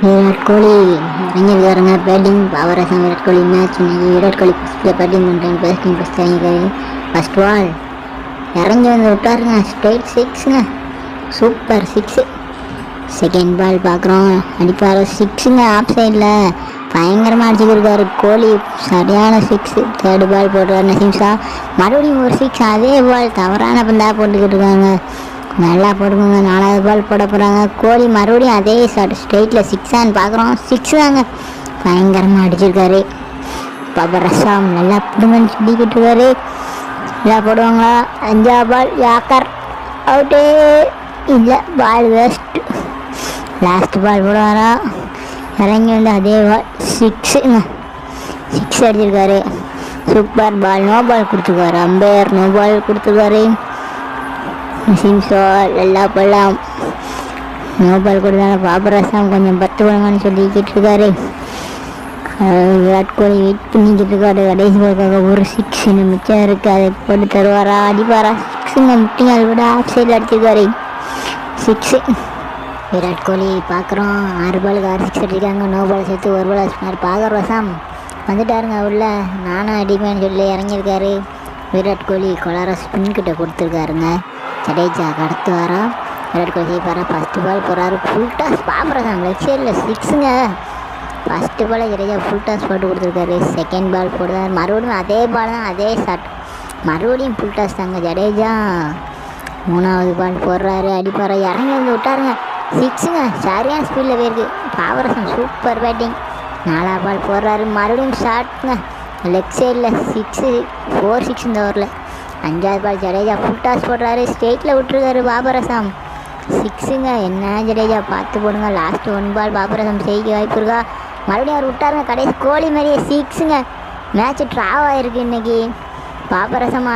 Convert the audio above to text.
விராட் கோலி இறங்கியிருக்காருங்க பேட்டிங். பாபரசம் விராட் கோலி மேட்ச். விராட் கோலி ஃபஸ்ட்டில் பேட்டிங் பண்ணுறேன். பேட்டிங் ஃபஸ்ட் இறங்கியிருக்காரு. ஃபஸ்ட் பால் இறங்கி வந்து விட்டாருங்க. ஸ்ட்ரைட் சிக்ஸுங்க. Super six. செகண்ட் பால் பார்க்குறோம், அடிப்பார். சிக்ஸுங்க. ஆஃப் சைடில் பயங்கரமாக அடிச்சுக்கிருக்காரு கோலி. சரியான சிக்ஸு. தேர்டு பால் போடுறாரு நசீம் ஷா. மறுபடியும் ஒரு சிக்ஸ். அதே பால் தவறான பந்தா போட்டுக்கிட்டு இருக்காங்க. நல்லா போடுங்க. நாலாவது பால் போட போகிறாங்க. கோலி மறுபடியும் அதே ஸ்ட்ரெயிட்டில் சிக்ஸான்னு பார்க்குறோம். சிக்ஸ் தாங்க. பயங்கரமாக அடிச்சிருக்காரு. பாபரசம் நல்லா பிடுங்கன்னு சொல்லிக்கிட்டு இருக்காரு. நல்லா போடுவாங்களா? அஞ்சாவது பால் யாக்கர் அவுட்டே இல்லை. Ball waste. லாஸ்ட் பால் போடுவாரா? இறங்கி வந்து அதே பால் சிக்ஸுங்க. சிக்ஸ் அடிச்சிருக்காரு. Super ball. நோ பால் கொடுத்துருக்காரு. அம்பையர் நோ பால் கொடுத்துருக்காரு. நசீம் ஷா நல்லா போடலாம். நோ பால் கொடுத்தாலும் பாபரசம் கொஞ்சம் பத்து போடுங்கன்னு சொல்லிக்கிட்டு இருக்காரு. விராட் கோலி வெயிட் பண்ணிக்கிட்டு இருக்காரு. கடைசி பாலுக்காக ஒரு சிக்ஸ் இன்னும் மிச்சம் இருக்குது. அதை போட்டு தருவாரா? அடிப்பாரா? சிக்ஸுங்க. முட்டிங்கால் விட ஆஃப் சைடில் அடிச்சிருக்காரு. சிக்ஸு. விராட் கோலி பார்க்குறோம். 6 பாலுக்கு 6 சிக்ஸ் அடிச்சிருக்காங்க. நோ பால் சேர்த்து ஒரு பால் அடிச்சினார். பாபரசம் வந்துட்டாருங்க உள்ள. நானும் அடிப்பேன்னு சொல்லி இறங்கியிருக்காரு. விராட் கோலி கொலார ஸ்பின் கிட்ட கொடுத்துருக்காருங்க. ஜடேஜா கடத்து வரா. விராட் கோலி செய்வாரா? ஃபஸ்ட்டு பால் போகிறாரு. Full toss. பாபரசம் லெஃப்ட் சைடில் சிக்ஸுங்க. ஃபஸ்ட்டு பால் ஜடேஜா ஃபுல் டாஸ் போட்டு கொடுத்துருக்காரு. செகண்ட் பால் போடுறாரு. மறுபடியும் அதே பால் தான், அதே ஷாட். மறுபடியும் ஃபுல் டாஸ் தாங்க ஜடேஜா. மூணாவது பால் போடுறாரு. அடிப்பாரா? இறங்கி வந்து விட்டாருங்க. சிக்ஸுங்க. சரியான ஸ்பீடில் போயிருக்கு. பாபரசம் சூப்பர் பேட்டிங். நாலாவது பால் போடுறாரு. மறுபடியும் ஷாட்டுங்க. லெஃப்ட் சைடில் சிக்ஸு. 4 சிக்ஸ் இந்த ஓவரில். அஞ்சாவது பால் ஜடேஜா ஃபுல் டாஸ் போடுறாரு. ஸ்ட்ரெயிட்டில் விட்டுருக்காரு பாபரசம். சிக்ஸுங்க. என்ன ஜடேஜா பார்த்து போடுங்க. லாஸ்ட்டு 1 பால் பாபரசம் செய்ய வாய்ப்பு இருக்கா? மறுபடியும் அவர் விட்டாருங்க. கடைசி கோலி மாதிரியே சிக்ஸுங்க. மேட்ச்சு ட்ராவ் ஆகிருக்கு இன்றைக்கி. பாபரசம்